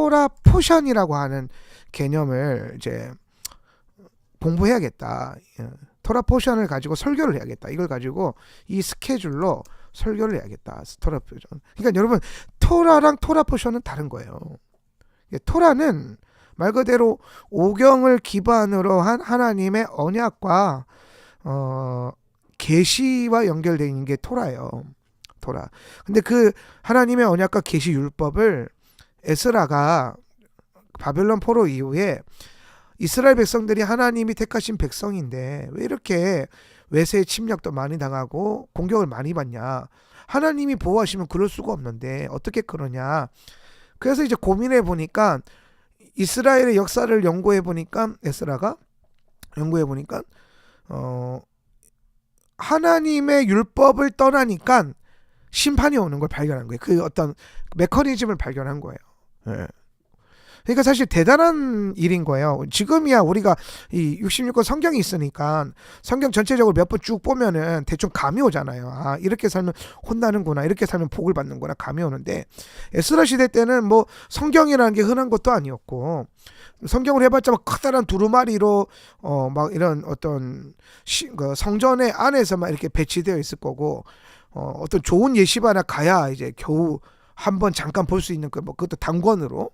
토라 포션이라고 하는 개념을 이제 공부해야겠다. 토라 포션을 가지고 설교를 해야겠다. 이걸 가지고 이 스케줄로 설교를 해야겠다. 토라 포션. 그러니까 여러분, 토라랑 토라 포션은 다른 거예요. 토라는 말 그대로 오경을 기반으로 한 하나님의 언약과 계시와 연결되어 있는 게 토라예요. 토라. 근데 그 하나님의 언약과 계시 율법을 에스라가 바벨론 포로 이후에 이스라엘 백성들이 하나님이 택하신 백성인데 왜 이렇게 외세의 침략도 많이 당하고 공격을 많이 받냐. 하나님이 보호하시면 그럴 수가 없는데 어떻게 그러냐. 그래서 이제 고민해 보니까 이스라엘의 역사를 연구해 보니까 에스라가 연구해 보니까 하나님의 율법을 떠나니까 심판이 오는 걸 발견한 거예요. 그 어떤 메커니즘을 발견한 거예요. 예. 그러니까 사실 대단한 일인 거예요. 지금이야 우리가 이 66권 성경이 있으니까 성경 전체적으로 몇 번 쭉 보면은 대충 감이 오잖아요. 아, 이렇게 살면 혼나는구나, 이렇게 살면 복을 받는구나, 감이 오는데 에스라 시대 때는 뭐 성경이라는 게 흔한 것도 아니었고, 성경을 해봤자 막 커다란 두루마리로 막 이런 어떤 그 성전의 안에서만 이렇게 배치되어 있을 거고, 어떤 좋은 예시반에 가야 이제 겨우 한번 잠깐 볼 수 있는 뭐 그것도 단권으로.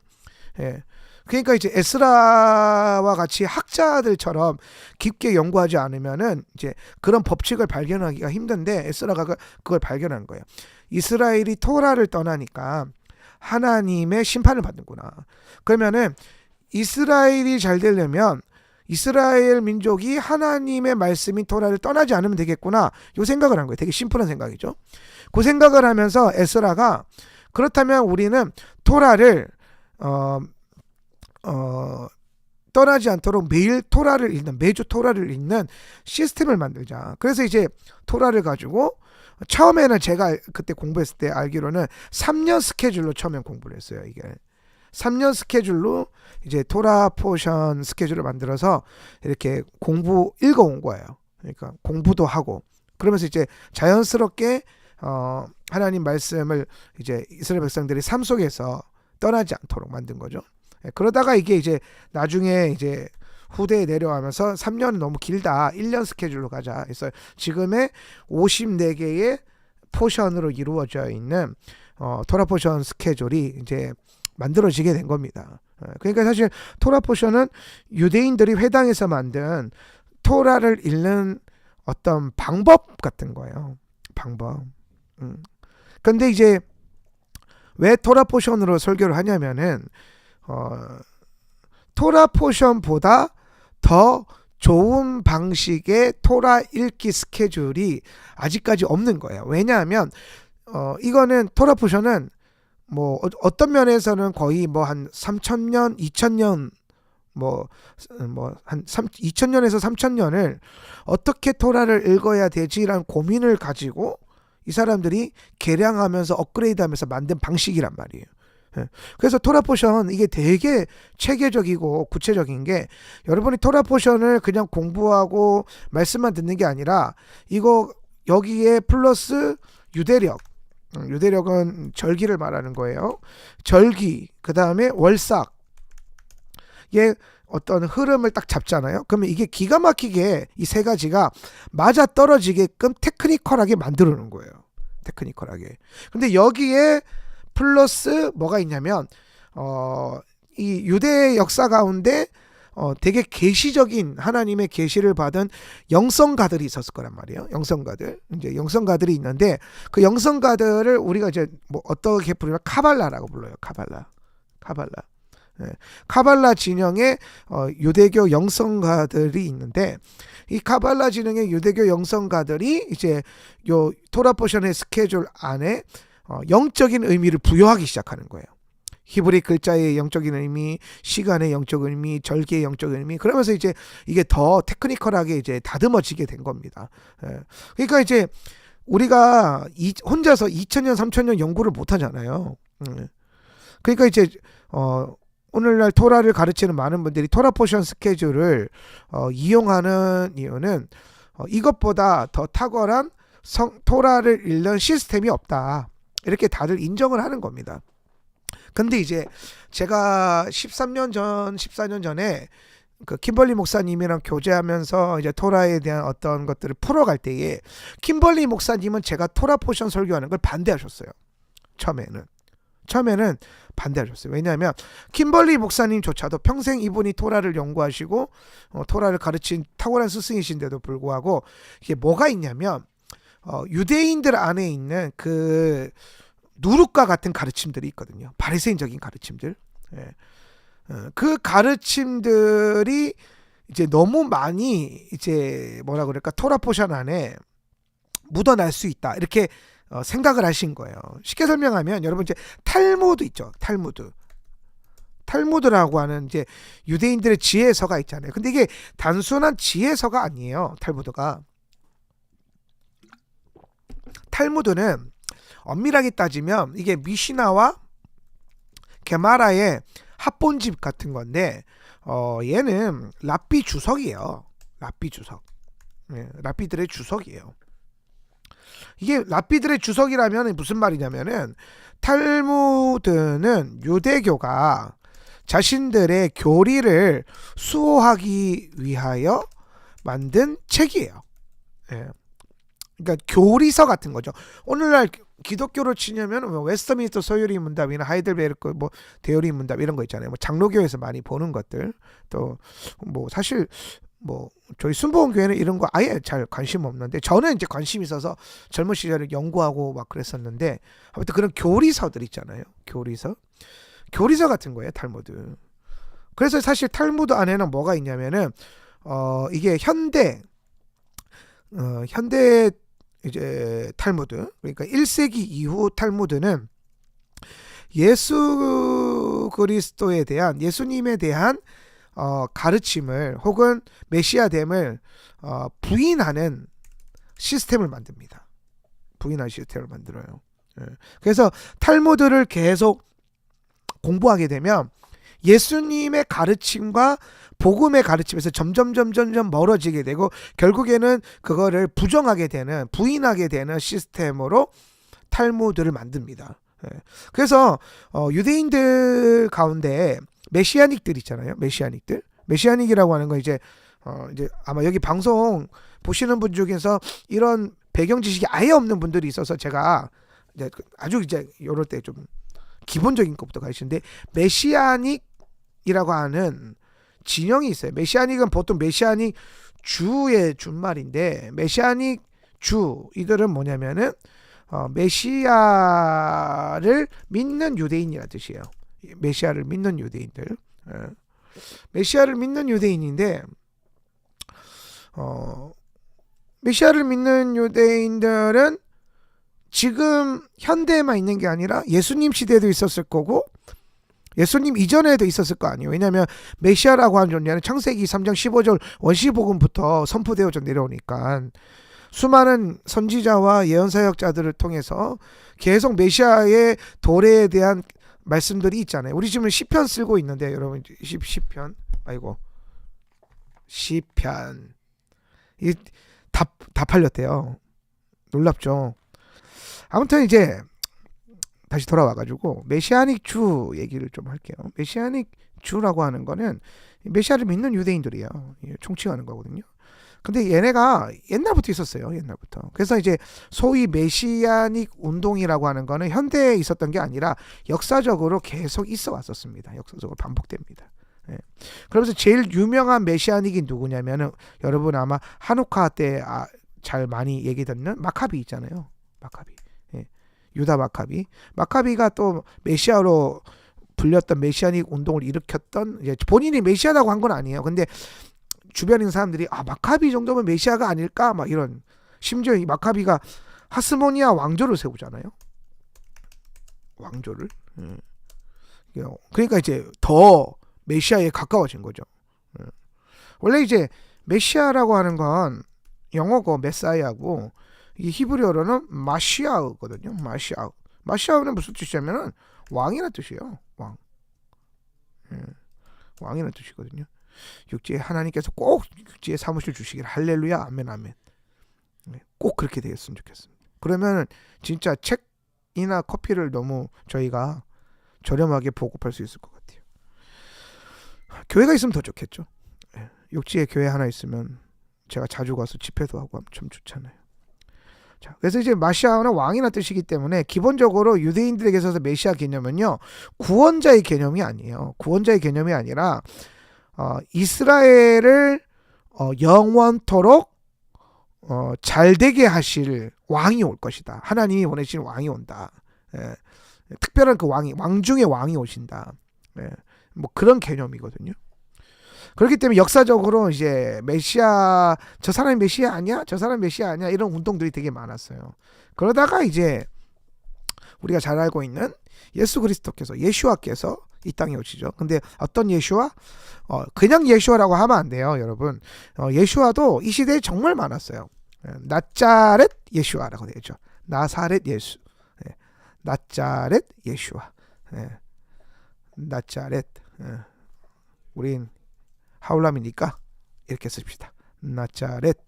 예. 그러니까 이제 에스라와 같이 학자들처럼 깊게 연구하지 않으면은 이제 그런 법칙을 발견하기가 힘든데 에스라가 그걸 발견한 거예요. 이스라엘이 토라를 떠나니까 하나님의 심판을 받는구나. 그러면은 이스라엘이 잘 되려면 이스라엘 민족이 하나님의 말씀인 토라를 떠나지 않으면 되겠구나. 요 생각을 한 거예요. 되게 심플한 생각이죠. 그 생각을 하면서 에스라가 그렇다면 우리는 토라를 떠나지 않도록 매일 토라를 읽는, 매주 토라를 읽는 시스템을 만들자. 그래서 이제 토라를 가지고 처음에는 제가 그때 공부했을 때 알기로는 3년 스케줄로 처음에 공부를 했어요. 이게 3년 스케줄로 이제 토라 포션 스케줄을 만들어서 이렇게 읽어온 거예요. 그러니까 공부도 하고 그러면서 이제 자연스럽게 하나님 말씀을 이제 이스라엘 백성들이 삶 속에서 떠나지 않도록 만든 거죠. 그러다가 이게 이제 나중에 이제 후대에 내려가면서 3년은 너무 길다, 1년 스케줄로 가자 해서 지금의 54개의 포션으로 이루어져 있는 토라 포션 스케줄이 이제 만들어지게 된 겁니다. 그러니까 사실 토라 포션은 유대인들이 회당에서 만든 토라를 읽는 어떤 방법 같은 거예요. 방법. 근데 이제 왜 토라 포션으로 설교를 하냐면은 토라 포션보다 더 좋은 방식의 토라 읽기 스케줄이 아직까지 없는 거예요. 왜냐하면 이거는 토라 포션은 뭐 어떤 면에서는 거의 뭐 한 3,000년, 2,000년 한 2,000년에서 3,000년을 어떻게 토라를 읽어야 되지라는 고민을 가지고 이 사람들이 개량하면서 업그레이드하면서 만든 방식이란 말이에요. 그래서 토라 포션 이게 되게 체계적이고 구체적인 게, 여러분이 토라 포션을 그냥 공부하고 말씀만 듣는 게 아니라 이거 여기에 플러스 유대력, 유대력은 절기를 말하는 거예요. 절기, 그 다음에 월삭, 예, 어떤 흐름을 딱 잡잖아요. 그러면 이게 기가 막히게 이 세 가지가 맞아 떨어지게끔 테크니컬하게 만들어 놓은 거예요. 테크니컬하게. 근데 여기에 플러스 뭐가 있냐면 이 유대 역사 가운데 되게 계시적인 하나님의 계시를 받은 영성가들이 있었을 거란 말이에요. 영성가들. 이제 영성가들이 있는데 그 영성가들을 우리가 이제 뭐 어떻게 부르면 카발라라고 불러요. 카발라. 네. 카발라 진영의 유대교 영성가들이 있는데, 이 카발라 진영의 유대교 영성가들이 이제 요 토라 포션의 스케줄 안에 영적인 의미를 부여하기 시작하는 거예요. 히브리 글자의 영적인 의미, 시간의 영적 의미, 절기의 영적 의미. 그러면서 이제 이게 더 테크니컬하게 이제 다듬어지게 된 겁니다. 그러니까 이제 우리가 혼자서 2000년, 3000년 연구를 못 하잖아요. 그러니까 이제 오늘날 토라를 가르치는 많은 분들이 토라 포션 스케줄을 이용하는 이유는 이것보다 더 탁월한 토라를 읽는 시스템이 없다, 이렇게 다들 인정을 하는 겁니다. 근데 이제 제가 14년 전에 그 kim벌리 목사님이랑 교제하면서 이제 토라에 대한 어떤 것들을 풀어갈 때에 kim벌리 목사님은 제가 토라 포션 설교하는 걸 반대하셨어요. 처음에는 반대하셨어요. 왜냐하면 kim벌리 목사님조차도 평생 이분이 토라를 연구하시고 토라를 가르친 탁월한 스승이신데도 불구하고 이게 뭐가 있냐면 유대인들 안에 있는 그 누룩과 같은 가르침들이 있거든요. 바리새인적인 가르침들. 예. 그 가르침들이 이제 너무 많이 이제 뭐라 그럴까 토라 포션 안에 묻어날 수 있다 이렇게 생각을 하신 거예요. 쉽게 설명하면 여러분 이제 탈무드 있죠. 탈무드라고 하는 이제 유대인들의 지혜서가 있잖아요. 근데 이게 단순한 지혜서가 아니에요. 탈무드는 엄밀하게 따지면 이게 미시나와 게마라의 합본집 같은 건데 얘는 랍비 주석이에요. 랍비 주석. 예, 랍비들의 주석이에요. 이게 랍비들의 주석이라면 무슨 말이냐면은 탈무드는 유대교가 자신들의 교리를 수호하기 위하여 만든 책이에요. 예. 그러니까 교리서 같은 거죠. 오늘날 기독교로 치냐면 웨스트민스터 서유리 문답이나 하이델베르크 뭐 대요리 문답 이런 거 있잖아요. 뭐 장로교에서 많이 보는 것들. 또 뭐 사실 뭐 저희 순복음 교회는 이런 거 아예 잘 관심 없는데 저는 이제 관심 있어서 젊은 시절에 연구하고 막 그랬었는데 아무튼 그런 교리서들 있잖아요. 교리서 같은 거예요, 탈무드. 그래서 사실 탈무드 안에는 뭐가 있냐면은 이게 현대 이제 탈무드, 그러니까 1세기 이후 탈무드는 예수 그리스도에 대한 예수님에 대한 가르침을 혹은 메시아됨을 부인하는 시스템을 만듭니다. 부인하는 시스템을 만들어요. 예. 그래서 탈무드를 계속 공부하게 되면 예수님의 가르침과 복음의 가르침에서 점점 멀어지게 되고 결국에는 그거를 부정하게 되는 부인하게 되는 시스템으로 탈무드를 만듭니다. 예. 그래서 유대인들 가운데 메시아닉들 있잖아요. 메시아닉이라고 하는 건 이제 아마 여기 방송 보시는 분 중에서 이런 배경 지식이 아예 없는 분들이 있어서 제가 이제 아주 이제 이럴 때 좀 기본적인 것부터 가르치는데 메시아닉이라고 하는 진영이 있어요. 메시아닉은 보통 메시아닉 주의 준말인데 메시아닉 주 이들은 뭐냐면은 메시아를 믿는 유대인이라는 뜻이에요. 메시아를 믿는 유대인들. 메시아를 믿는 유대인인데 메시아를 믿는 유대인들은 지금 현대에만 있는 게 아니라 예수님 시대에도 있었을 거고 예수님 이전에도 있었을 거 아니에요. 왜냐하면 메시아라고 하는 존재는 창세기 3장 15절 원시복음부터 선포되어져 내려오니까 수많은 선지자와 예언사역자들을 통해서 계속 메시아의 도래에 대한 말씀들이 있잖아요. 우리 지금 시편 쓰고 있는데 여러분 시편 다 팔렸대요. 놀랍죠. 아무튼 이제 다시 돌아와가지고 메시아닉 주 얘기를 좀 할게요. 메시아닉 주라고 하는 거는 메시아를 믿는 유대인들이에요. 총칭하는 거거든요. 근데 얘네가 옛날부터 있었어요. 옛날부터. 그래서 이제 소위 메시아닉 운동이라고 하는 거는 현대에 있었던 게 아니라 역사적으로 계속 있어 왔었습니다. 역사적으로 반복됩니다. 예. 그러면서 제일 유명한 메시아닉이 누구냐면은 여러분 아마 한우카 때 잘 많이 얘기 듣는 마카비 있잖아요. 마카비. 예. 유다 마카비가 또 메시아로 불렸던 메시아닉 운동을 일으켰던 이제 본인이 메시아라고 한 건 아니에요. 근데 주변에 있는 사람들이 마카비 정도면 메시아가 아닐까 막 이런 심지어 이 마카비가 하스모니아 왕조를 세우잖아요. 왕조를. 그러니까 이제 더 메시아에 가까워진 거죠. 원래 이제 메시아라고 하는 건 영어고 메사이아고 이 히브리어로는 마시아우거든요. 마시아우는 무슨 뜻이냐면은 왕이라는 뜻이에요. 왕. 왕이라는 뜻이거든요. 육지에 하나님께서 꼭 육지에 사무실 주시길 할렐루야 아멘 아멘. 꼭 그렇게 되었으면 좋겠습니다. 그러면 진짜 책이나 커피를 너무 저희가 저렴하게 보급할 수 있을 것 같아요. 교회가 있으면 더 좋겠죠. 육지에 교회 하나 있으면 제가 자주 가서 집회도 하고 하면 참 좋잖아요. 자, 그래서 이제 마시아는 왕이나 뜻이기 때문에 기본적으로 유대인들에게 있어서 메시아 개념은요, 구원자의 개념이 아니에요. 구원자의 개념이 아니라 이스라엘을 영원토록 잘되게 하실 왕이 올 것이다. 하나님이 보내신 왕이 온다. 예, 특별한 그 왕이, 왕 중에 왕이 오신다. 예, 뭐 그런 개념이거든요. 그렇기 때문에 역사적으로 이제 메시아, 저 사람이 메시아 아니야? 저 사람 메시아 아니야? 이런 운동들이 되게 많았어요. 그러다가 이제 우리가 잘 알고 있는 예수 그리스도께서, 예슈아께서 이 땅에 오시죠. 근데 어떤 예슈아? 그냥 예슈아라고 하면 안 돼요, 여러분. 예슈아도 이 시대에 정말 많았어요. 나자렛 예슈아라고 되죠. 나사렛 예수. 나자렛 예슈아. 나자렛. 우린 하울람이니까 이렇게 씁시다. 나자렛.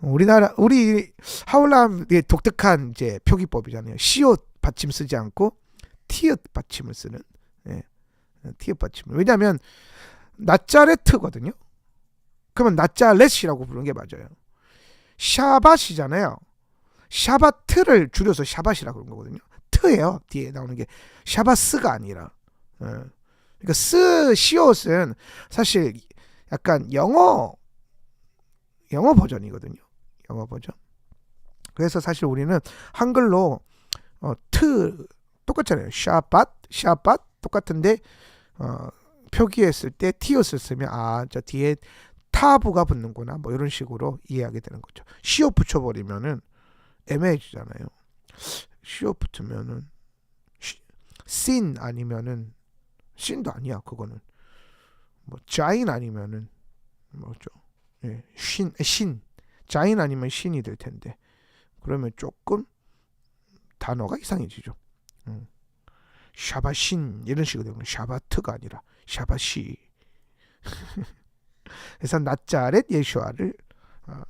우리 하울람의 독특한 이제 표기법이잖아요. 시옷 받침 쓰지 않고 티읕 받침을 쓰는. 티읕 받침을. 왜냐하면 나자레트거든요. 그러면 나자렛이라고 부르는 게 맞아요. 샤밧이잖아요. 샤바트를 줄여서 샤밧이라고 그런 거거든요. 트예요. 뒤에 나오는 게 샤바스가 아니라. 그러니까 시옷은 사실 약간 영어 버전이거든요. 영어 버전. 그래서 사실 우리는 한글로 똑같잖아요. 샤밧 똑같은데 표기했을 때 티옷을 쓰면 저 뒤에 타부가 붙는구나, 뭐 이런 식으로 이해하게 되는 거죠. 시옷 붙여버리면은 애매해지잖아요. 시옷 붙으면은 신 아니면은 신도 아니야. 그거는 뭐 자인 아니면은 뭐죠? 신 자인 아니면 신이 될 텐데, 그러면 조금 단어가 이상해지죠. 샤바신 이런 식으로 되는 거예요. 샤바트가 아니라 샤바시. 그래서 나자렛 예슈아를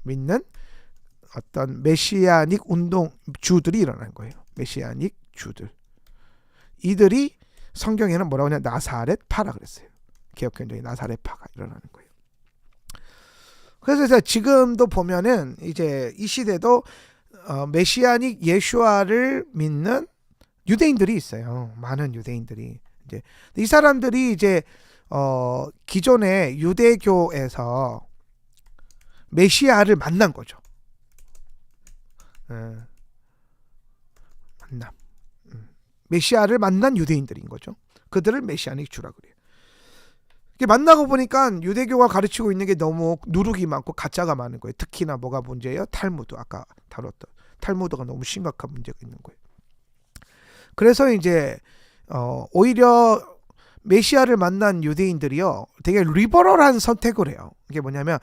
믿는 어떤 메시아닉 운동주들이 일어난 거예요. 메시아닉 주들. 이들이 성경에는 뭐라고 하냐, 나사렛파라 그랬어요. 개혁개혁적인 나사렛파가 일어나는 거예요. 그래서 지금도 보면은 이제 이 시대도 메시아닉 예슈아를 믿는 유대인들이 있어요. 많은 유대인들이. 이제 이 사람들이 이제 기존의 유대교에서 메시아를 만난 거죠. 만남. 메시아를 만난 유대인들인 거죠. 그들을 메시아닉 주라 그래요. 만나고 보니까 유대교가 가르치고 있는 게 너무 누룩이 많고 가짜가 많은 거예요. 특히나 뭐가 문제예요? 탈무드. 아까 다뤘던 탈무드가 너무 심각한 문제가 있는 거예요. 그래서 이제 오히려 메시아를 만난 유대인들이요, 되게 리버럴한 선택을 해요. 이게 뭐냐면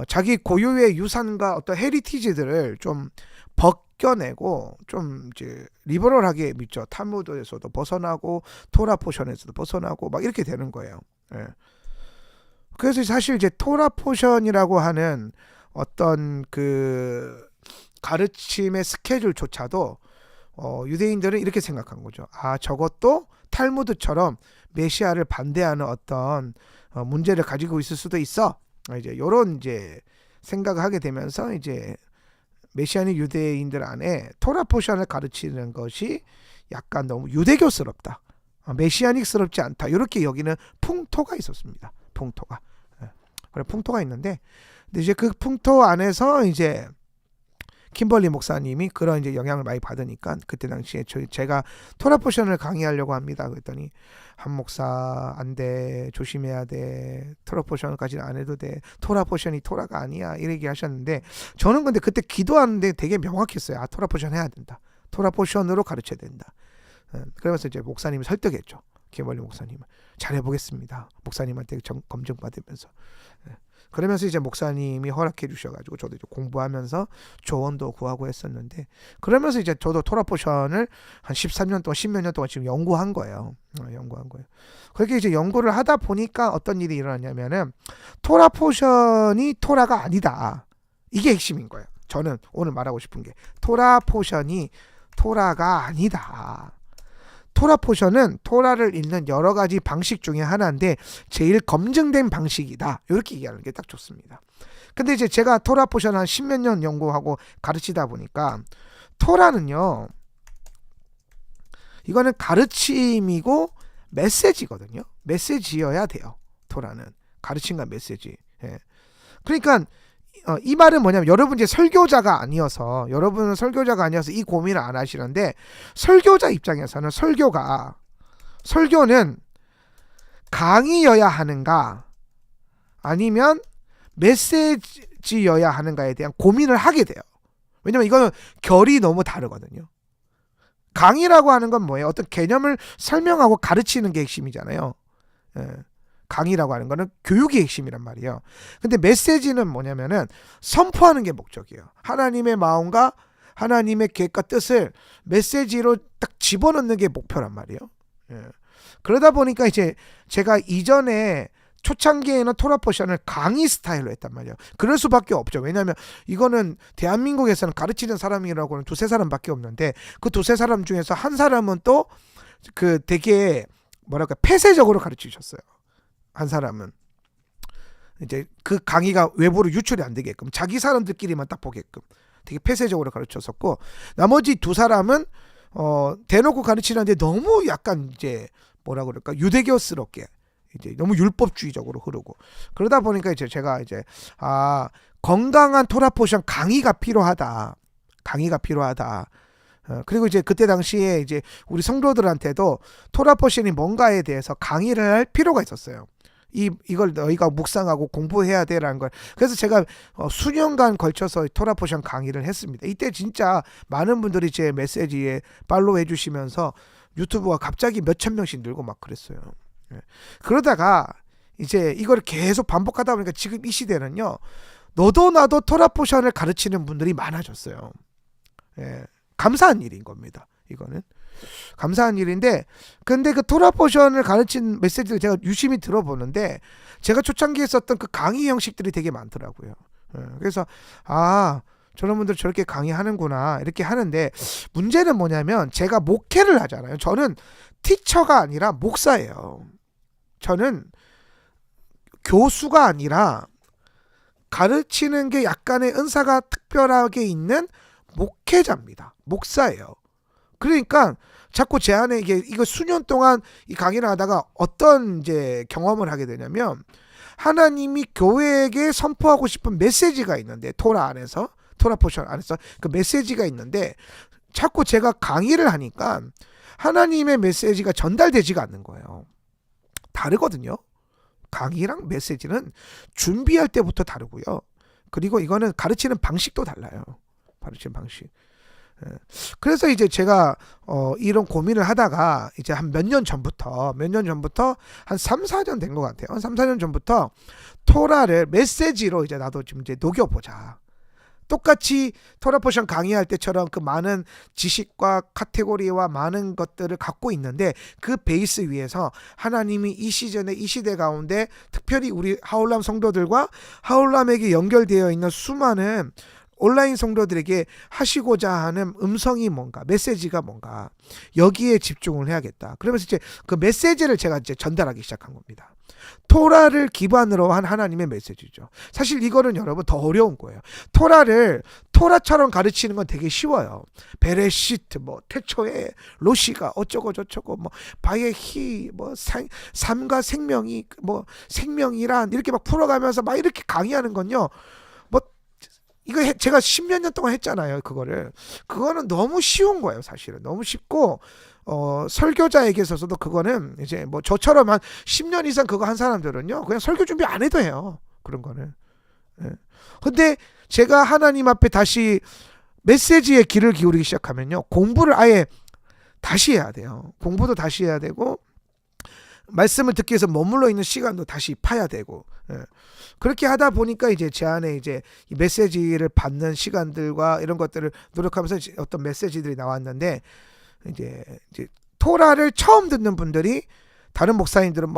자기 고유의 유산과 어떤 헤리티지들을 좀 벗겨내고 좀 이제 리버럴하게 믿죠. 탈무드에서도 벗어나고 토라 포션에서도 벗어나고 막 이렇게 되는 거예요. 그래서 사실 이제 토라 포션이라고 하는 어떤 그 가르침의 스케줄조차도 유대인들은 이렇게 생각한 거죠. 저것도 탈무드처럼 메시아를 반대하는 어떤 문제를 가지고 있을 수도 있어. 이제 요런 이제 생각을 하게 되면서 이제 메시아닉 유대인들 안에 토라 포션을 가르치는 것이 약간 너무 유대교스럽다, 메시아닉스럽지 않다, 이렇게 여기는 풍토가 있었습니다. 풍토가. 그래, 풍토가 있는데, 근데 이제 그 풍토 안에서 이제 킴벌리 목사님이 그런 이제 영향을 많이 받으니까 그때 당시에 제가 토라 포션을 강의하려고 합니다. 그랬더니 한 목사 안 돼, 조심해야 돼, 토라 포션까지는 안 해도 돼, 토라 포션이 토라가 아니야, 이렇게 얘기하셨는데, 저는 근데 그때 기도하는데 되게 명확했어요. 토라 포션 해야 된다, 토라 포션으로 가르쳐야 된다. 그러면서 이제 목사님을 설득했죠. 킴벌리 목사님을 잘해보겠습니다. 목사님한테 검증 받으면서. 그러면서 이제 목사님이 허락해 주셔가지고 저도 이제 공부하면서 조언도 구하고 했었는데, 그러면서 이제 저도 토라 포션을 한 13년 동안 10몇 년 동안 지금 연구한 거예요. 그렇게 이제 연구를 하다 보니까 어떤 일이 일어났냐면은 토라 포션이 토라가 아니다, 이게 핵심인 거예요. 저는 오늘 말하고 싶은 게 토라 포션이 토라가 아니다. 토라 포션은 토라를 읽는 여러 가지 방식 중에 하나인데 제일 검증된 방식이다. 이렇게 얘기하는 게 딱 좋습니다. 근데 이제 제가 토라 포션 한 10몇 년 연구하고 가르치다 보니까 토라는요, 이거는 가르침이고 메시지거든요. 메시지여야 돼요. 토라는 가르침과 메시지. 예. 그러니까 이 말은 뭐냐면 여러분 이제 설교자가 아니어서 여러분은 설교자가 아니어서 이 고민을 안 하시는데 설교자 입장에서는 설교는 강의여야 하는가 아니면 메시지여야 하는가에 대한 고민을 하게 돼요. 왜냐면 이거는 결이 너무 다르거든요. 강의라고 하는 건 뭐예요? 어떤 개념을 설명하고 가르치는 게 핵심이잖아요. 예. 강의라고 하는 거는 교육이 핵심이란 말이에요. 근데 메시지는 뭐냐면은 선포하는 게 목적이에요. 하나님의 마음과 하나님의 계획과 뜻을 메시지로 딱 집어넣는 게 목표란 말이에요. 예. 그러다 보니까 이제 제가 이전에 초창기에는 토라 포션을 강의 스타일로 했단 말이에요. 그럴 수밖에 없죠. 왜냐하면 이거는 대한민국에서는 가르치는 사람이라고는 두세 사람밖에 없는데 그 두세 사람 중에서 한 사람은 또 그 되게 뭐랄까 폐쇄적으로 가르치셨어요. 한 사람은 이제 그 강의가 외부로 유출이 안 되게끔 자기 사람들끼리만 딱 보게끔 되게 폐쇄적으로 가르쳤었고, 나머지 두 사람은 대놓고 가르치는데 너무 약간 이제 뭐라 그럴까 유대교스럽게 이제 너무 율법주의적으로 흐르고, 그러다 보니까 이제 제가 이제 건강한 토라 포션 강의가 필요하다. 그리고 이제 그때 당시에 이제 우리 성도들한테도 토라 포션이 뭔가에 대해서 강의를 할 필요가 있었어요. 이걸 너희가 묵상하고 공부해야 돼라는 걸. 그래서 제가 수년간 걸쳐서 토라 포션 강의를 했습니다. 이때 진짜 많은 분들이 제 메시지에 팔로우 해주시면서 유튜브가 갑자기 몇천 명씩 늘고 막 그랬어요. 그러다가 이제 이걸 계속 반복하다 보니까 지금 이 시대는요, 너도 나도 토라 포션을 가르치는 분들이 많아졌어요. 예, 감사한 일인 겁니다. 이거는 감사한 일인데, 근데 그 토라 포션을 가르친 메시지를 제가 유심히 들어보는데 제가 초창기에 썼던 그 강의 형식들이 되게 많더라고요. 그래서 저런 분들 저렇게 강의하는구나 이렇게 하는데, 문제는 뭐냐면 제가 목회를 하잖아요. 저는 티처가 아니라 목사예요. 저는 교수가 아니라 가르치는 게 약간의 은사가 특별하게 있는 목회자입니다. 목사예요. 그러니까 자꾸 제 안에 이거 수년 동안 이 강의를 하다가 어떤 이제 경험을 하게 되냐면, 하나님이 교회에게 선포하고 싶은 메시지가 있는데 토라 포션 안에서 그 메시지가 있는데 자꾸 제가 강의를 하니까 하나님의 메시지가 전달되지가 않는 거예요. 다르거든요. 강의랑 메시지는 준비할 때부터 다르고요. 그리고 이거는 가르치는 방식도 달라요. 가르치는 방식. 그래서 이제 제가 이런 고민을 하다가 이제 한 몇 년 전부터 한 3, 4년 된 것 같아요. 한 3, 4년 전부터 토라를 메시지로 이제 나도 좀 이제 녹여보자. 똑같이 토라 포션 강의할 때처럼 그 많은 지식과 카테고리와 많은 것들을 갖고 있는데 그 베이스 위에서 하나님이 이 시즌에 이 시대 가운데 특별히 우리 하울람 성도들과 하울람에게 연결되어 있는 수많은 온라인 성도들에게 하시고자 하는 음성이 뭔가, 메시지가 뭔가, 여기에 집중을 해야겠다. 그러면서 이제 그 메시지를 제가 이제 전달하기 시작한 겁니다. 토라를 기반으로 한 하나님의 메시지죠. 사실 이거는 여러분 더 어려운 거예요. 토라를 토라처럼 가르치는 건 되게 쉬워요. 베레시트, 태초에 로시가 어쩌고 저쩌고, 바예히, 삶과 생명이, 생명이란 이렇게 막 풀어가면서 막 이렇게 강의하는 건요. 이거 제가 10몇 년 동안 했잖아요. 그거는 너무 쉬운 거예요. 사실은 너무 쉽고, 설교자에게 있어서도 그거는 이제 저처럼 한 10년 이상 그거 한 사람들은요, 그냥 설교 준비 안 해도 해요. 그런 거는. 예. 근데 제가 하나님 앞에 다시 메시지에 귀를 기울이기 시작하면요, 공부를 아예 다시 해야 돼요. 공부도 다시 해야 되고, 말씀을 듣기 위해서 머물러 있는 시간도 다시 파야 되고, 그렇게 하다 보니까 이제 제 안에 이제 이 메시지를 받는 시간들과 이런 것들을 노력하면서 어떤 메시지들이 나왔는데, 이제 토라를 처음 듣는 분들이 다른 목사님들은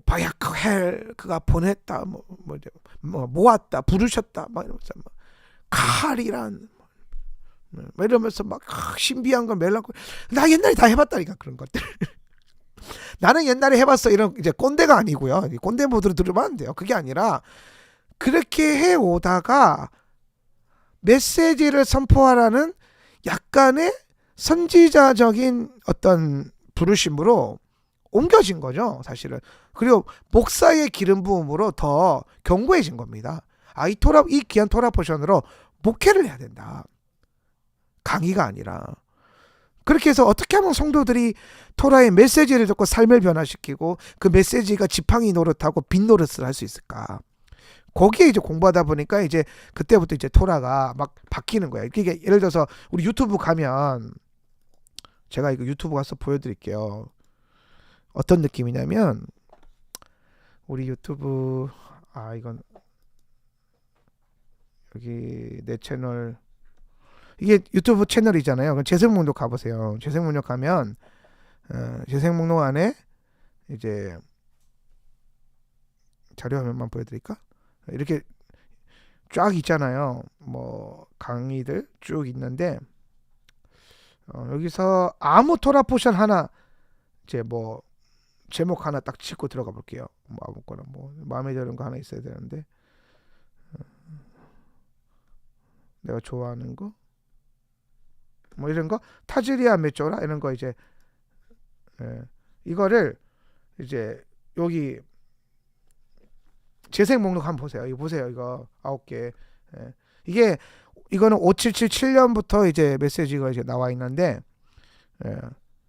바야크헬 그가 보냈다, 모았다, 부르셨다, 이러면서 칼이란 막 이러면서 막 신비한 걸 멜랑콜. 나 옛날에 다 해봤다니까 그런 것들. 나는 옛날에 해봤어 이런 이제 꼰대가 아니고요. 꼰대 모드로 들으면 안 돼요. 그게 아니라 그렇게 해 오다가 메시지를 선포하라는 약간의 선지자적인 어떤 부르심으로 옮겨진 거죠, 사실은. 그리고 목사의 기름 부음으로 더 견고해진 겁니다. 이 귀한 토라 포션으로 목회를 해야 된다. 강의가 아니라. 그렇게 해서 어떻게 하면 성도들이 토라의 메시지를 듣고 삶을 변화시키고 그 메시지가 지팡이 노릇하고 빈 노릇을 할 수 있을까? 거기에 이제 공부하다 보니까 이제 그때부터 이제 토라가 막 바뀌는 거예요. 이게 예를 들어서 우리 유튜브 가면 제가 이거 유튜브 가서 보여드릴게요. 어떤 느낌이냐면 우리 유튜브 이건 여기 내 채널 이게 유튜브 채널이잖아요. 그럼 재생 목록 가보세요. 재생 목록 가면 재생 목록 안에 이제 자료 화면만 보여드릴까? 이렇게 쫙 있잖아요. 뭐 강의들 쭉 있는데 여기서 아무 토라 포션 하나 이제 뭐 제목 하나 딱 짚고 들어가 볼게요. 뭐 아무거나 뭐 마음에 드는 거 하나 있어야 되는데 내가 좋아하는 거 뭐 이런 거 타즈리아 메쪼라 이런 거 이제 이거를 이제 여기 재생 목록 한번 보세요. 이거 보세요. 이거 9개. 이거는 5777년부터 이제 메시지가 이제 나와 있는데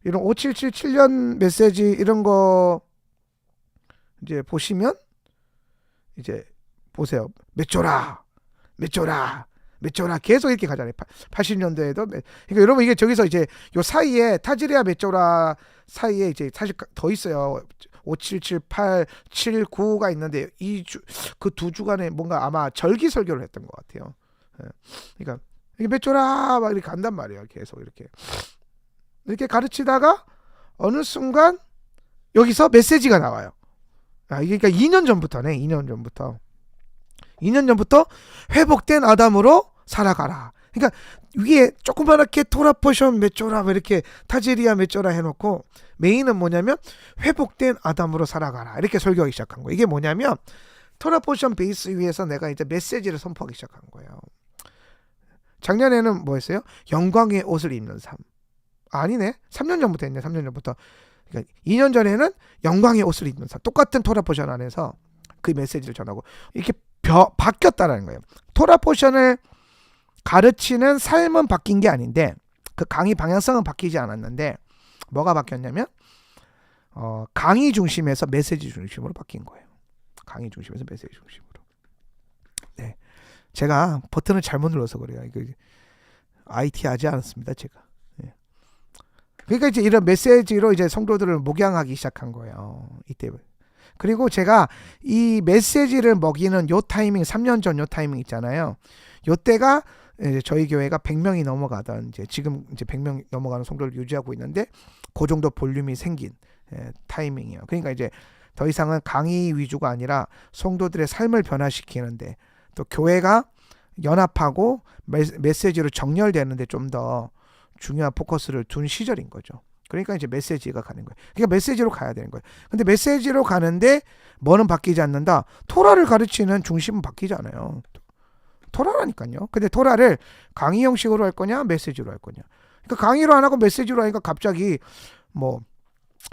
이런 5777년 메시지 이런 거 이제 보시면 이제 보세요. 메쪼라 계속 이렇게 가잖아요. 80년대에도 그러니까 여러분 이게 저기서 이제 요 사이에 타즈리아 메쪼라 사이에 이제 사실 더 있어요. 5778, 79가 있는데 그 두 주간에 뭔가 아마 절기 설교를 했던 것 같아요. 그러니까 이게 메쪼라 막 이렇게 간단 말이에요. 계속 이렇게 가르치다가 어느 순간 여기서 메시지가 나와요. 이게 그러니까 2년 전부터네. 2년 전부터 회복된 아담으로 살아가라. 그러니까 위에 조그맣게 토라 포션 메쪼라 이렇게 타즈리아 메쪼라 해놓고 메인은 뭐냐면 회복된 아담으로 살아가라 이렇게 설교하기 시작한 거예요. 이게 뭐냐면 토라 포션 베이스 위에서 내가 이제 메시지를 선포하기 시작한 거예요. 작년에는 뭐였어요? 영광의 옷을 입는 삶. 아니네. 3년 전부터 했네. 3년 전부터. 그러니까 2년 전에는 영광의 옷을 입는 삶. 똑같은 토라 포션 안에서 그 메시지를 전하고 이렇게 바뀌었다라는 거예요. 토라 포션을 가르치는 삶은 바뀐 게 아닌데 그 강의 방향성은 바뀌지 않았는데 뭐가 바뀌었냐면 강의 중심에서 메시지 중심으로 바뀐 거예요. 강의 중심에서 메시지 중심으로. 네, 제가 버튼을 잘못 눌러서 그래요. 이거 IT 하지 않았습니다, 제가. 네. 그러니까 이제 이런 메시지로 이제 성도들을 목양하기 시작한 거예요. 이때. 그리고 제가 이 메시지를 먹이는 요 타이밍 3년 전 요 타이밍 있잖아요. 요 때가 이제 저희 교회가 100명이 넘어가던 이제 지금 이제 100명 넘어가는 성도를 유지하고 있는데 그 정도 볼륨이 생긴 타이밍이에요. 그러니까 이제 더 이상은 강의 위주가 아니라 성도들의 삶을 변화시키는데 또 교회가 연합하고 메시지로 정렬되는데 좀 더 중요한 포커스를 둔 시절인 거죠. 그러니까 이제 메시지가 가는 거예요. 그러니까 메시지로 가야 되는 거예요. 근데 메시지로 가는데 뭐는 바뀌지 않는다. 토라를 가르치는 중심은 바뀌지 않아요. 토라라니까요. 근데 토라를 강의 형식으로 할 거냐, 메시지로 할 거냐. 그러니까 강의로 안 하고 메시지로 하니까 갑자기 뭐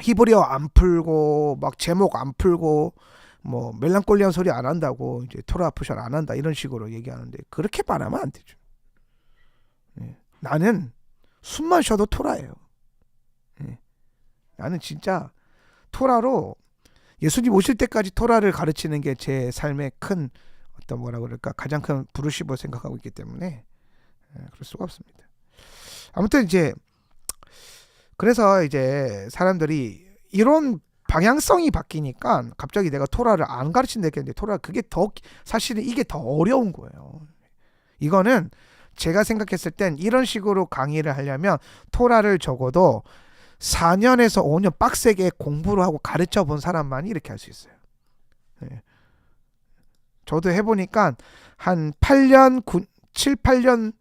히브리어 안 풀고 막 제목 안 풀고 뭐 멜랑콜리한 소리 안 한다고 이제 토라 포션 안 한다 이런 식으로 얘기하는데 그렇게 말하면 안 되죠. 네. 나는 숨만 쉬어도 토라예요. 네. 나는 진짜 토라로 예수님 오실 때까지 토라를 가르치는 게 제 삶의 큰 어떤 뭐라 그럴까 가장 큰 부르심으로 생각하고 있기 때문에 그럴 수가 없습니다. 아무튼 이제 그래서 이제 사람들이 이런 방향성이 바뀌니까 갑자기 내가 토라를 안 가르친다 했는데 토라 그게 더 사실은 이게 더 어려운 거예요. 이거는 제가 생각했을 땐 이런 식으로 강의를 하려면 토라를 적어도 4년에서 5년 빡세게 공부를 하고 가르쳐 본 사람만이 이렇게 할 수 있어요. 네. 저도 해보니까 한 7, 8년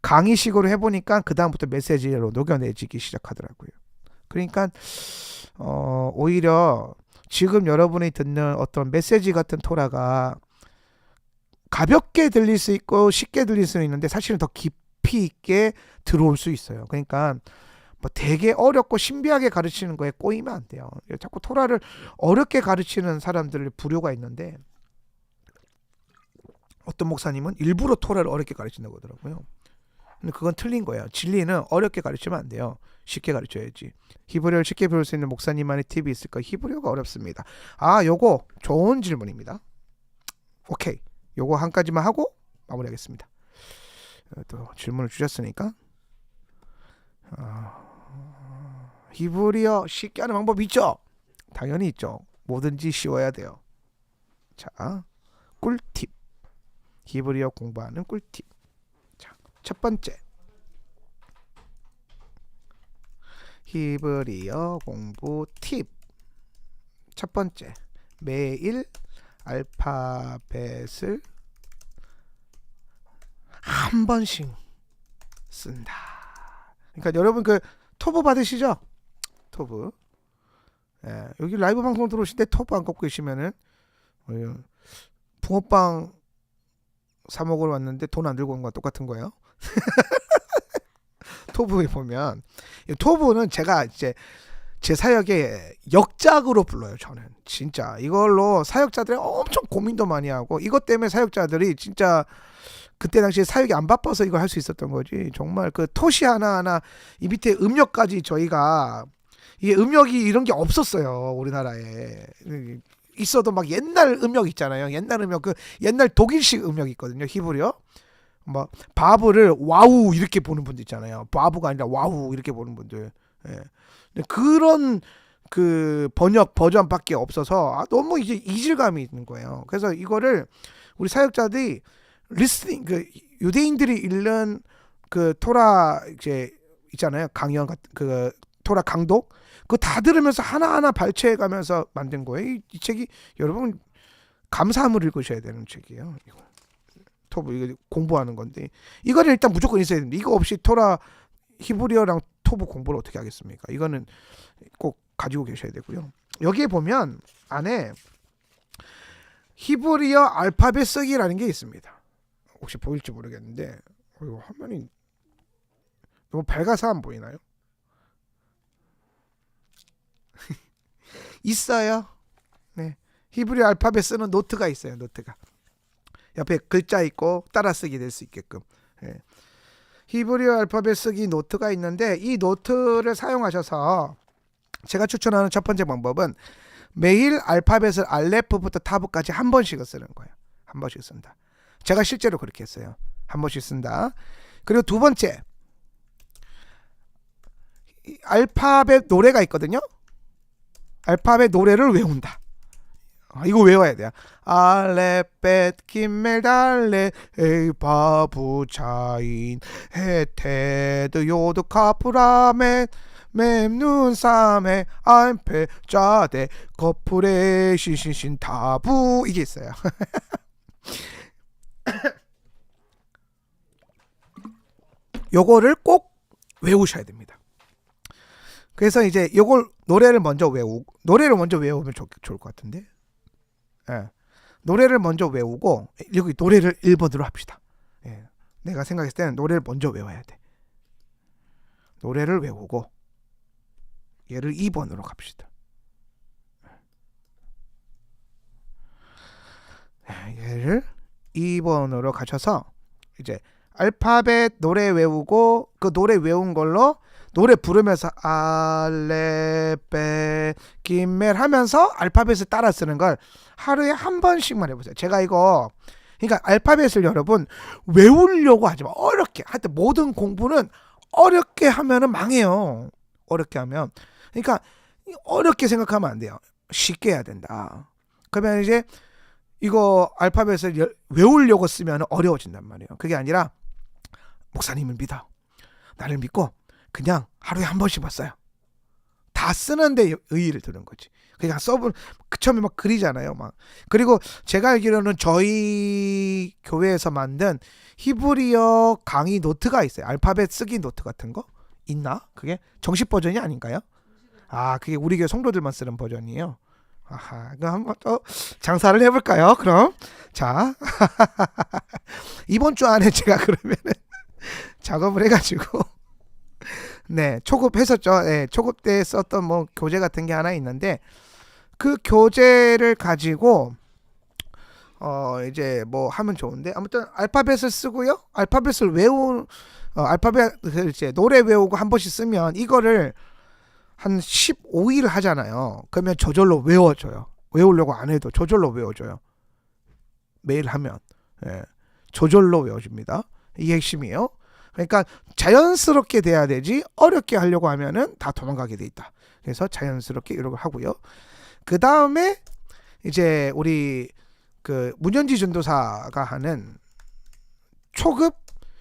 강의식으로 해보니까 그 다음부터 메시지로 녹여내지기 시작하더라고요. 그러니까 오히려 지금 여러분이 듣는 어떤 메시지 같은 토라가 가볍게 들릴 수 있고 쉽게 들릴 수 있는데 사실은 더 깊이 있게 들어올 수 있어요. 그러니까 뭐 되게 어렵고 신비하게 가르치는 거에 꼬이면 안 돼요. 자꾸 토라를 어렵게 가르치는 사람들 부류가 있는데 어떤 목사님은 일부러 토라를 어렵게 가르친다고 하더라고요. 근데 그건 틀린 거예요. 진리는 어렵게 가르치면 안 돼요. 쉽게 가르쳐야지. 히브리어를 쉽게 배울 수 있는 목사님만의 팁이 있을까? 히브리어가 어렵습니다. 요거 좋은 질문입니다. 오케이. 요거 한 가지만 하고 마무리하겠습니다. 또 질문을 주셨으니까 히브리어 쉽게 하는 방법 있죠? 당연히 있죠. 뭐든지 쉬워야 돼요. 자, 꿀팁. 히브리어 공부하는 꿀팁. 자, 첫 번째. 히브리어 공부 팁. 첫 번째. 매일 알파벳을 한 번씩 쓴다. 그러니까 여러분 그 토브 받으시죠? 토브. 예, 여기 라이브 방송 들어오실 때 토브 안 꽂고 계시면은 붕어빵 사 먹으러 왔는데 돈 안 들고 온 거랑 똑같은 거예요. 토브에 보면 토브는 제가 이제 제 사역에 역작으로 불러요. 저는 진짜 이걸로 사역자들이 엄청 고민도 많이 하고 이것 때문에 사역자들이 진짜 그때 당시에 사역이 안 바빠서 이걸 할 수 있었던 거지. 정말 그 토시 하나하나 이 밑에 음역까지 저희가 이게 음역이 이런 게 없었어요. 우리나라에. 있어도 막 옛날 음역 있잖아요. 옛날 음역 그 옛날 독일식 음역 있거든요. 히브리어. 뭐 바브를 와우 이렇게 보는 분들 있잖아요. 바브가 아니라 와우 이렇게 보는 분들. 예. 그런 그 번역 버전밖에 없어서 너무 이제 이질감이 있는 거예요. 그래서 이거를 우리 사역자들이 리스닝 그 유대인들이 읽는 그 토라 이제 있잖아요. 강연 같은 그 토라 강독 그거 다 들으면서 하나하나 발췌해 가면서 만든 거예요. 이 책이 여러분 감사함을 읽으셔야 되는 책이에요. 이거. 토브 이거 공부하는 건데 이거는 일단 무조건 있어야 됩니다. 이거 없이 토라 히브리어랑 토브 공부를 어떻게 하겠습니까? 이거는 꼭 가지고 계셔야 되고요. 여기에 보면 안에 히브리어 알파벳 쓰기라는 게 있습니다. 혹시 보일지 모르겠는데 화면이 너무 밝아서 안 보이나요? 있어요. 네, 히브리어 알파벳 쓰는 노트가 있어요. 노트가 옆에 글자 있고 따라쓰기 될 수 있게끔. 네. 히브리어 알파벳 쓰기 노트가 있는데 이 노트를 사용하셔서 제가 추천하는 첫 번째 방법은 매일 알파벳을 알레프부터 타브까지 한 번씩을 쓰는 거예요. 한 번씩 쓴다. 제가 실제로 그렇게 했어요. 한 번씩 쓴다. 그리고 두 번째 알파벳 노래가 있거든요. 알파벳 노래를 외운다. 이거 외워야 돼요. 알레벳 김멜 달레 에이 바부 차인 헤테드 요드 카프라멘 맴눈 삼에 안페 짜데 거프레 시신신 타부 이게 있어요. 요거를 꼭 외우셔야 됩니다. 그래서 이제 요걸 노래를 먼저 외우면 좋을 것 같은데. 예. 노래를 먼저 외우고 여기 노래를 1번으로 합시다. 예. 내가 생각했을 때는 노래를 먼저 외워야 돼. 노래를 외우고 얘를 2번으로 갑시다. 얘를 2번으로 가셔서 이제 알파벳 노래 외우고 그 노래 외운 걸로 노래 부르면서 알레베 김멜 하면서 알파벳을 따라 쓰는 걸 하루에 한 번씩만 해보세요. 제가 이거 그러니까 알파벳을 여러분 외우려고 하지 마. 어렵게 하여튼 모든 공부는 어렵게 하면은 망해요. 어렵게 하면 그러니까 어렵게 생각하면 안 돼요. 쉽게 해야 된다. 그러면 이제 이거 알파벳을 외우려고 쓰면 어려워진단 말이에요. 그게 아니라 목사님을 믿어. 나를 믿고 그냥 하루에 한 번씩만 써요. 다 다 쓰는데 의의를 두는 거지. 그냥 써본 처음에 막 그리잖아요, 막. 그리고 제가 알기로는 저희 교회에서 만든 히브리어 강의 노트가 있어요. 알파벳 쓰기 노트 같은 거 있나? 그게 정식 버전이 아닌가요? 아, 그게 우리 교회 성도들만 쓰는 버전이에요. 아하, 그럼 한번 또 장사를 해볼까요? 그럼 자 이번 주 안에 제가 그러면은 작업을 해가지고 네 초급했었죠. 네, 초급 때 썼던 뭐 교재 같은 게 하나 있는데 그 교재를 가지고 이제 뭐 하면 좋은데 아무튼 알파벳을 쓰고요. 알파벳을 알파벳을 이제 노래 외우고 한 번씩 쓰면 이거를 한 15일 하잖아요. 그러면 저절로 외워져요. 외우려고 안 해도 저절로 외워져요. 매일 하면 저절로 외워집니다. 이게 핵심이에요. 그러니까 자연스럽게 돼야 되지 어렵게 하려고 하면은 다 도망가게 돼 있다. 그래서 자연스럽게 이렇게 하고요. 그 다음에 이제 우리 그 문현지 전도사가 하는 초급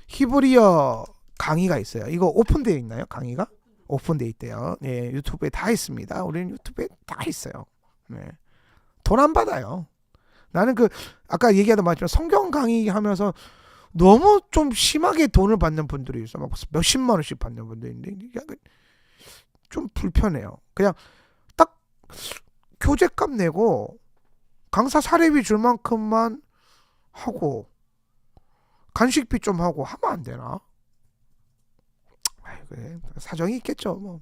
히브리어 강의가 있어요. 이거 오픈되어 있나요? 강의가? 오픈되어 있대요. 네, 유튜브에 다 있습니다. 우리는 유튜브에 다 있어요. 네. 돈 안 받아요. 나는 그 아까 얘기하던 말처럼 성경 강의 하면서 너무 좀 심하게 돈을 받는 분들이 있어. 막 몇십만 원씩 받는 분들이 있는데 좀 불편해요. 그냥 딱 교재값 내고 강사 사례비 줄 만큼만 하고 간식비 좀 하고 하면 안 되나? 사정이 있겠죠. 뭐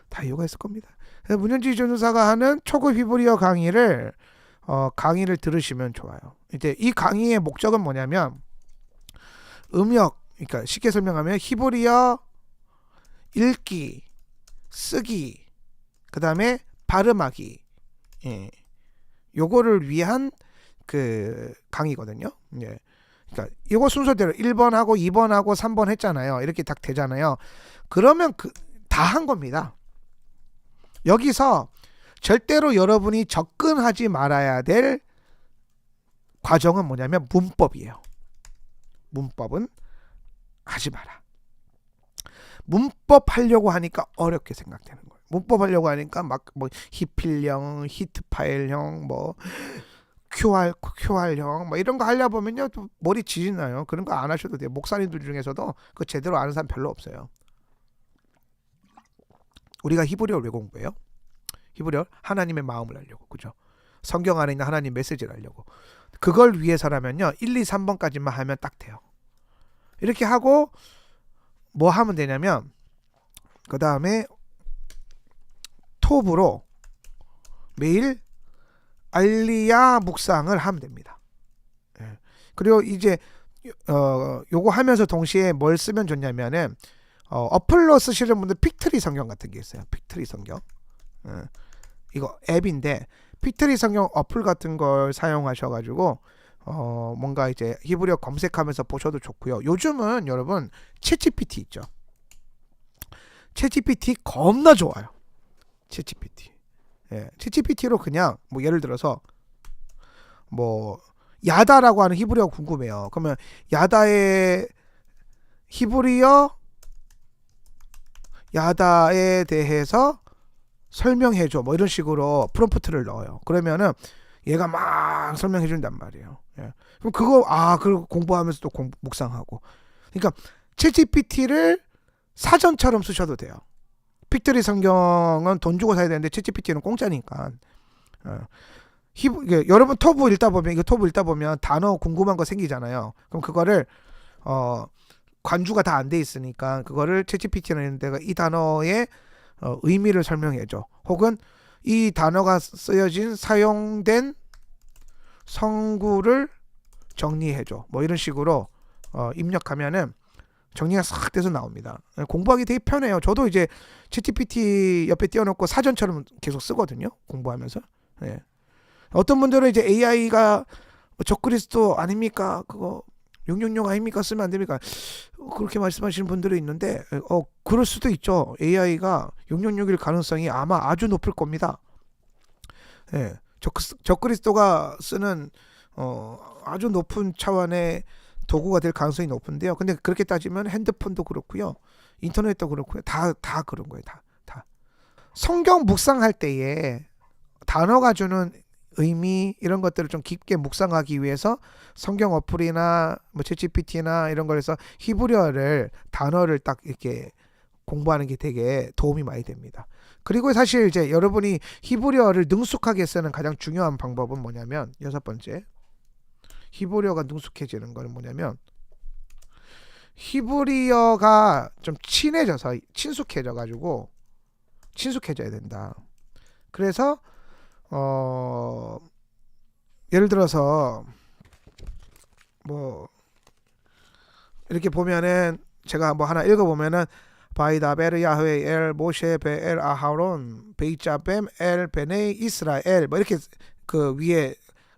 다 이유가 있을 겁니다. 문현지 전도사가 하는 초급 히브리어 강의를 강의를 들으시면 좋아요. 이제 이 강의의 목적은 뭐냐면 음역, 그러니까 쉽게 설명하면 히브리어 읽기, 쓰기, 그 다음에 발음하기, 요거를 위한 그 강의거든요. 예. 그러니까 이거 순서대로 1번하고 2번하고 3번 했잖아요. 이렇게 딱 되잖아요. 그러면 다 한 겁니다. 여기서 절대로 여러분이 접근하지 말아야 될 과정은 뭐냐면 문법이에요. 문법은 하지 마라. 문법 하려고 하니까 어렵게 생각되는 거예요. 문법 하려고 하니까 막 뭐 히필형, 히트 파일형, 뭐 QR형 뭐 이런 거 하려 보면요 또 머리 지진나요. 그런 거 안 하셔도 돼요. 목사님들 중에서도 그 제대로 아는 사람 별로 없어요. 우리가 히브리어를 왜 공부해요? 히브리어 하나님의 마음을 알려고, 그죠? 성경 안에 있는 하나님 메시지를 알려고. 그걸 위해서라면요 1, 2, 3번까지만 하면 딱 돼요. 이렇게 하고 뭐 하면 되냐면 그 다음에 톱으로 매일 알리야 묵상을 하면 됩니다. 그리고 이제 요거 하면서 동시에 뭘 쓰면 좋냐면은 어플로 쓰시는 분들 픽트리 성경 같은 게 있어요. 픽트리 성경. 이거 앱인데 픽트리 성경 어플 같은 걸 사용하셔가지고 뭔가 이제 히브리어 검색하면서 보셔도 좋고요. 요즘은 여러분 챗GPT 있죠. 챗GPT 겁나 좋아요. 챗GPT. 챗GPT로 그냥 뭐 예를 들어서 뭐 야다라고 하는 히브리어 궁금해요. 그러면 야다의 히브리어 야다에 대해서 설명해줘 뭐 이런 식으로 프롬프트를 넣어요. 그러면은 얘가 막 설명해준단 말이에요. 그럼 그거 공부하면서 또 묵상하고. 그러니까 챗GPT를 사전처럼 쓰셔도 돼요. 픽트리 성경은 돈 주고 사야 되는데 챗GPT는 공짜니까. 여러분 톱 읽다 보면 단어 궁금한 거 생기잖아요. 그럼 그거를 관주가 다 안 돼 있으니까 그거를 챗GPT는 데가 이 단어의 의미를 설명해줘. 혹은 이 단어가 쓰여진 사용된 성구를 정리해줘. 뭐 이런 식으로 입력하면은 정리가 싹 돼서 나옵니다. 공부하기 되게 편해요. 저도 이제 챗GPT 옆에 띄워놓고 사전처럼 계속 쓰거든요. 공부하면서. 어떤 분들은 이제 AI가 적그리스도 아닙니까? 그거 666 아닙니까? 쓰면 안 됩니까? 그렇게 말씀하시는 분들이 있는데 그럴 수도 있죠. AI가 6661 가능성이 아마 아주 높을 겁니다. 적그리스도가 쓰는 아주 높은 차원의 도구가 될 가능성이 높은데요. 근데 그렇게 따지면 핸드폰도 그렇고요. 인터넷도 그렇고요. 다 그런 거예요. 다. 성경 묵상할 때에 단어가 주는 의미 이런 것들을 좀 깊게 묵상하기 위해서 성경 어플이나 뭐 챗GPT나 이런 거에서 히브리어를 단어를 딱 이렇게 공부하는 게 되게 도움이 많이 됩니다. 그리고 사실 이제 여러분이 히브리어를 능숙하게 쓰는 가장 중요한 방법은 뭐냐면, 여섯 번째, 히브리어가 능숙해지는 거는 뭐냐면, 히브리어가 좀 친숙해져 가지고 친숙해져야 된다. 그래서 예를 들어서 뭐 이렇게 보면은, 제가 뭐 하나 읽어보면은, 바이다베르 야훼 엘 모셰 베엘 아하론 베이자뱀 엘 베네이 이스라엘, 뭐 이렇게 그 위에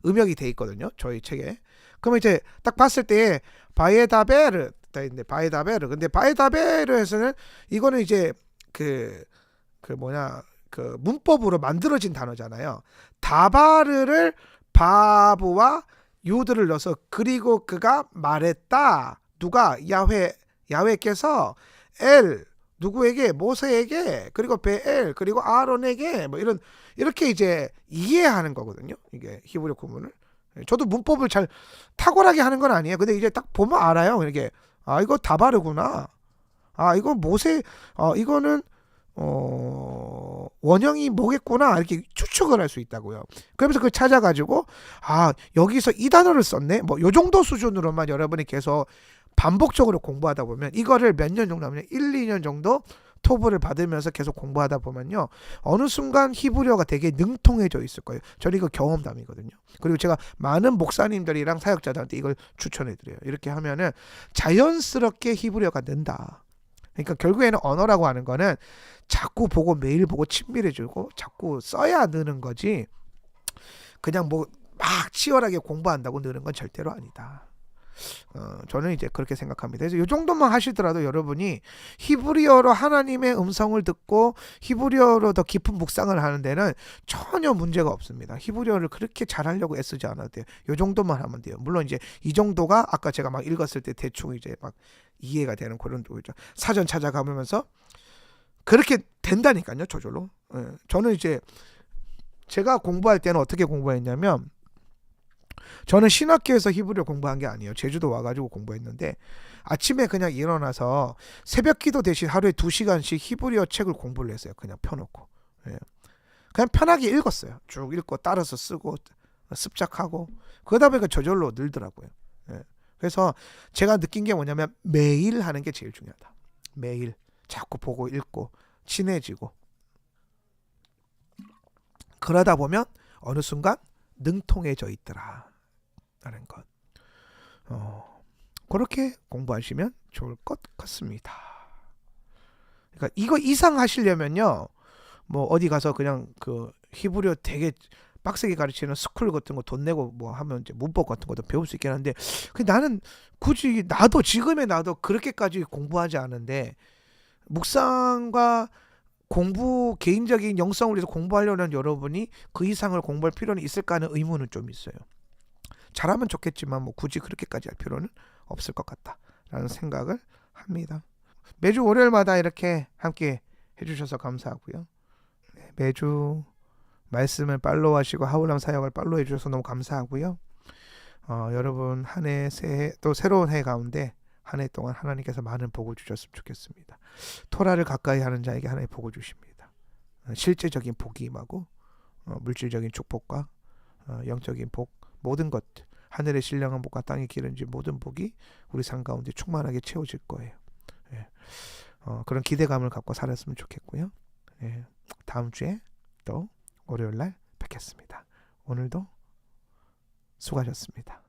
음역이 돼 있거든요, 저희 책에. 그러면 이제 딱 봤을 때 바이다베르 있는데, 바이다베르, 근데 바이다베르에서는 이거는 이제 그 그 문법으로 만들어진 단어잖아요. 다바르를 바브와 유드를 넣어서, 그리고 그가 말했다. 누가? 야훼께서 엘 누구에게? 모세에게, 그리고 베엘, 그리고 아론에게, 뭐 이렇게 이제 이해하는 거거든요, 이게 히브리 구문을. 저도 문법을 잘 탁월하게 하는 건 아니에요. 근데 이제 딱 보면 알아요. 이게 이거 다바르구나. 이거 모세, 이거는 원형이 뭐겠구나, 이렇게 추측을 할 수 있다고요. 그러면서 그걸 찾아가지고, 여기서 이 단어를 썼네, 뭐 요 정도 수준으로만 여러분이 계속 반복적으로 공부하다 보면, 이거를 몇 년 정도 하면 1, 2년 정도 토브를 받으면서 계속 공부하다 보면요, 어느 순간 히브리어가 되게 능통해져 있을 거예요. 저는 이거 경험담이거든요. 그리고 제가 많은 목사님들이랑 사역자들한테 이걸 추천해 드려요. 이렇게 하면은 자연스럽게 히브리어가 는다. 그러니까 결국에는 언어라고 하는 거는 자꾸 보고 매일 보고 친밀해지고 자꾸 써야 느는 거지, 그냥 뭐 막 치열하게 공부한다고 느는 건 절대로 아니다. 저는 이제 그렇게 생각합니다. 그래서 이 정도만 하시더라도 여러분이 히브리어로 하나님의 음성을 듣고 히브리어로 더 깊은 묵상을 하는 데는 전혀 문제가 없습니다. 히브리어를 그렇게 잘하려고 애쓰지 않아도 돼요. 이 정도만 하면 돼요. 물론 이제 이 정도가 아까 제가 막 읽었을 때 대충 이제 막 이해가 되는 그런 도죠. 사전 찾아가면서 그렇게 된다니까요, 저절로. 저는 이제 제가 공부할 때는 어떻게 공부했냐면, 저는 신학교에서 히브리어 공부한 게 아니에요. 제주도 와가지고 공부했는데, 아침에 그냥 일어나서 새벽 기도 대신 하루에 2시간씩 히브리어 책을 공부를 했어요. 그냥 펴놓고. 그냥 편하게 읽었어요. 쭉 읽고 따라서 쓰고 습작하고, 그러다 보니까 저절로 늘더라고요. 그래서 제가 느낀 게 뭐냐면, 매일 하는 게 제일 중요하다. 매일 자꾸 보고 읽고 친해지고, 그러다 보면 어느 순간 능통해져 있더라 라는 것. 그렇게 공부하시면 좋을 것 같습니다. 그러니까 이거 이상 하시려면요, 뭐 어디 가서 그냥 그 히브리어 되게 빡세게 가르치는 스쿨 같은 거 돈 내고 뭐 하면 이제 문법 같은 것도 배울 수 있긴 한데, 나는 굳이 나도 그렇게까지 공부하지 않은데, 묵상과 공부, 개인적인 영성을 위해서 공부하려는 여러분이 그 이상을 공부할 필요는 있을까 하는 의문은 좀 있어요. 잘하면 좋겠지만 뭐 굳이 그렇게까지 할 필요는 없을 것 같다라는 생각을 합니다. 매주 월요일마다 이렇게 함께 해주셔서 감사하고요. 매주 말씀을 팔로우하시고 하울람 사역을 팔로우해 주셔서 너무 감사하고요. 여러분 한 해 새해, 또 새로운 해 가운데 한 해 동안 하나님께서 많은 복을 주셨으면 좋겠습니다. 토라를 가까이 하는 자에게 하나님 복을 주십니다. 실제적인 복이 임하고, 물질적인 축복과 영적인 복, 모든 것들, 하늘의 신령한 복과 땅의 기름진 모든 복이 우리 삶 가운데 충만하게 채워질 거예요. 그런 기대감을 갖고 살았으면 좋겠고요. 다음 주에 또 월요일날 뵙겠습니다. 오늘도 수고하셨습니다.